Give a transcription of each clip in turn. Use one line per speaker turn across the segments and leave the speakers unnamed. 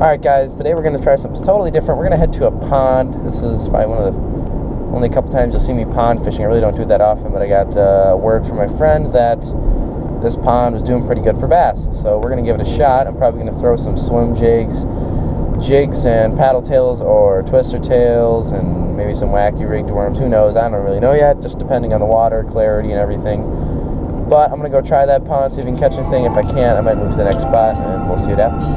Alright guys, today we're going to try something totally different. We're going to head to a pond. This is probably one of the only couple times you'll see me pond fishing. I really don't do that often, but I got word from my friend that this pond was doing pretty good for bass. So we're going to give it a shot. I'm probably going to throw some swim jigs and paddle tails or twister tails and maybe some wacky rigged worms. Who knows? I don't really know yet, just depending on the water, clarity, and everything. But I'm going to go try that pond, see if we can catch anything. If I can't, I might move to the next spot and we'll see what happens.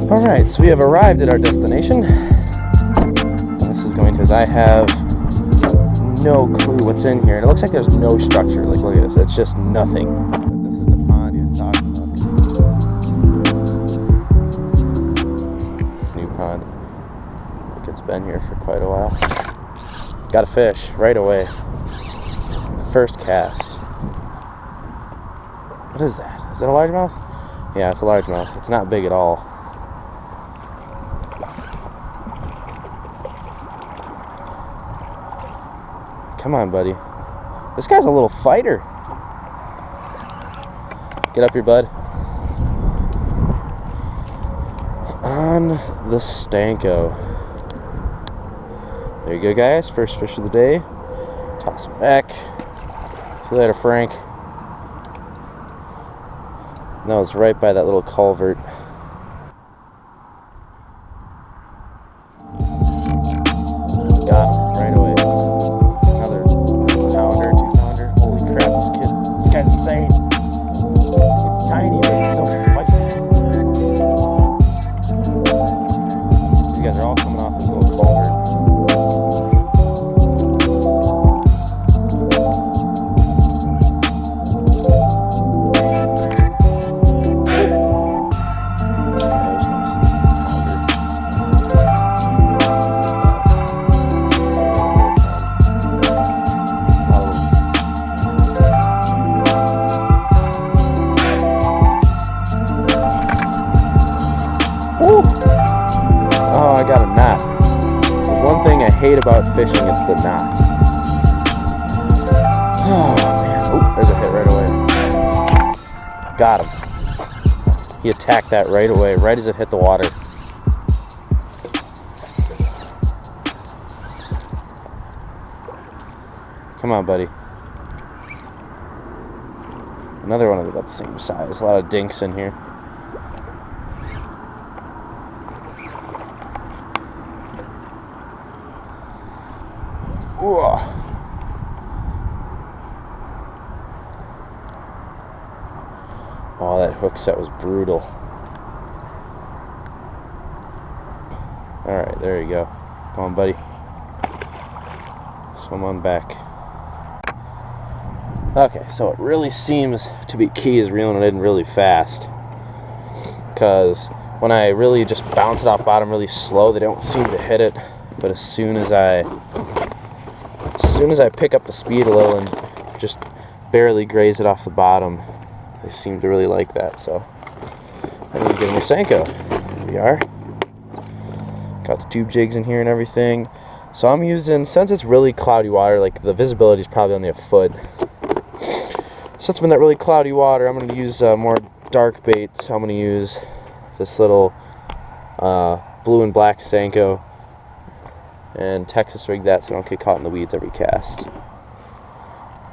Alright, so we have arrived at our destination. This is going because I have no clue what's in here. And it looks like there's no structure. Like, look at this. It's just nothing. But this is the pond he was talking about. New pond. Look, it's been here for quite a while. Got a fish right away. First cast. What is that? Is that a largemouth? Yeah, it's a largemouth. It's not big at all. Come on, buddy. This guy's a little fighter. Get up here, bud. On the senko. There you go, guys. First fish of the day. Toss him back. See you later, Frank. That was right by that little culvert. Got him right away. Insane. It's tiny, but it's so feisty. These guys are all coming off this little culvert. Oh, I got a knot. There's one thing I hate about fishing, it's the knots. Oh, man. Oh, there's a hit right away. Got him. He attacked that right away, right as it hit the water. Come on, buddy. Another one of about the same size. A lot of dinks in here. Ooh. Oh, that hook set was brutal. Alright, there you go. Come on, buddy. Swim on back. Okay, so it really seems to be key is reeling it in really fast. Because when I really just bounce it off bottom really slow, they don't seem to hit it. But as soon as I pick up the speed a little and just barely graze it off the bottom, they seem to really like that. So I need to get a new senko. Here we are. Got the tube jigs in here and everything. So I'm using, since it's really cloudy water, like the visibility is probably only a foot. Since I'm in that really cloudy water, I'm going to use more dark bait. So I'm going to use this little blue and black senko and Texas rig that so I don't get caught in the weeds every cast.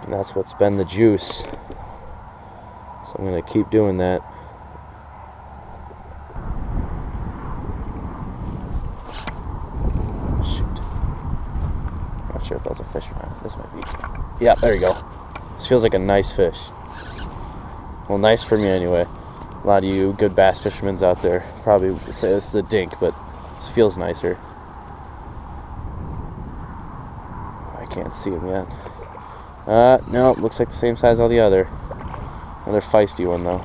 And that's what's been the juice. So I'm going to keep doing that. Shoot. Not sure if that was a fish or not. This might be. Yeah, there you go. This feels like a nice fish. Well, nice for me anyway. A lot of you good bass fishermen out there probably would say this is a dink, but this feels nicer. Can't see him yet. No, looks like the same size as all the other. Another feisty one though.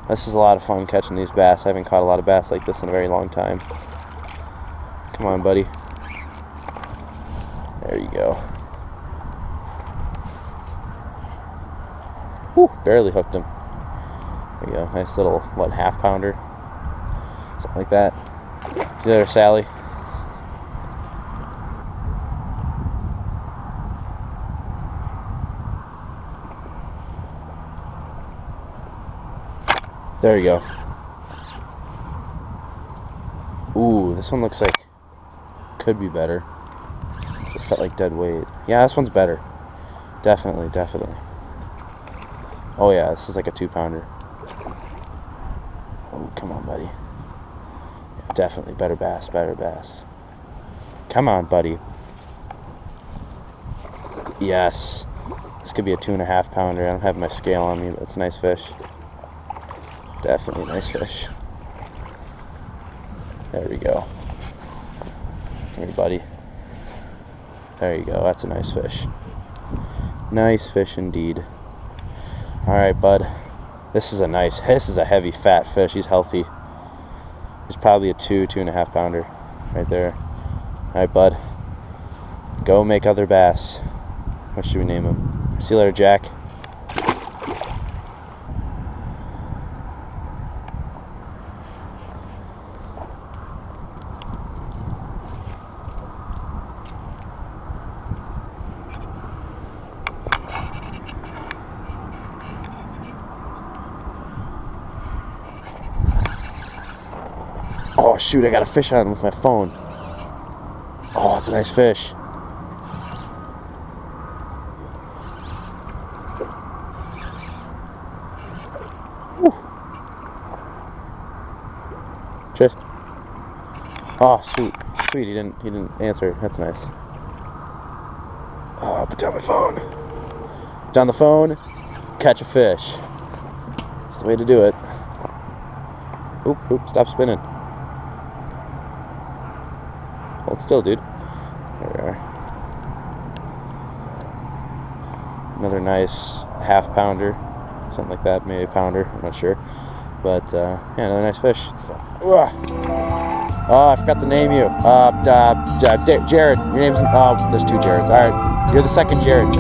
This is a lot of fun catching these bass. I haven't caught a lot of bass like this in a very long time. Come on, buddy. There you go. Whew, barely hooked him. There you go. Nice little, what, half pounder? Something like that. See you there, Sally. There you go. Ooh, this one looks like could be better. It felt like dead weight. Yeah, this one's better. Definitely, definitely. Oh yeah, this is like a 2-pounder. Oh, come on, buddy. Yeah, definitely better bass, better bass. Come on, buddy. Yes. This could be a 2.5 pounder. I don't have my scale on me, but it's a nice fish. Definitely a nice fish. There we go. Come here, buddy. There you go. That's a nice fish. Nice fish indeed. Alright, bud. This is a heavy, fat fish. He's healthy. He's probably a 2.5 pounder right there. Alright, bud. Go make other bass. What should we name him? See you later, Jack. Oh shoot, I got a fish on with my phone. Oh, it's a nice fish. Whew. Just. Oh, sweet. Sweet, he didn't answer. That's nice. Oh, put down my phone. Put down the phone, catch a fish. That's the way to do it. Oop, stop spinning. Hold still, dude. There we are. Another nice 1/2 pounder. Something like that, maybe a pounder, I'm not sure. But, yeah, another nice fish. So, oh, I forgot to name you. Jared. Your name's, oh, there's 2 Jareds. Alright, you're the second Jared.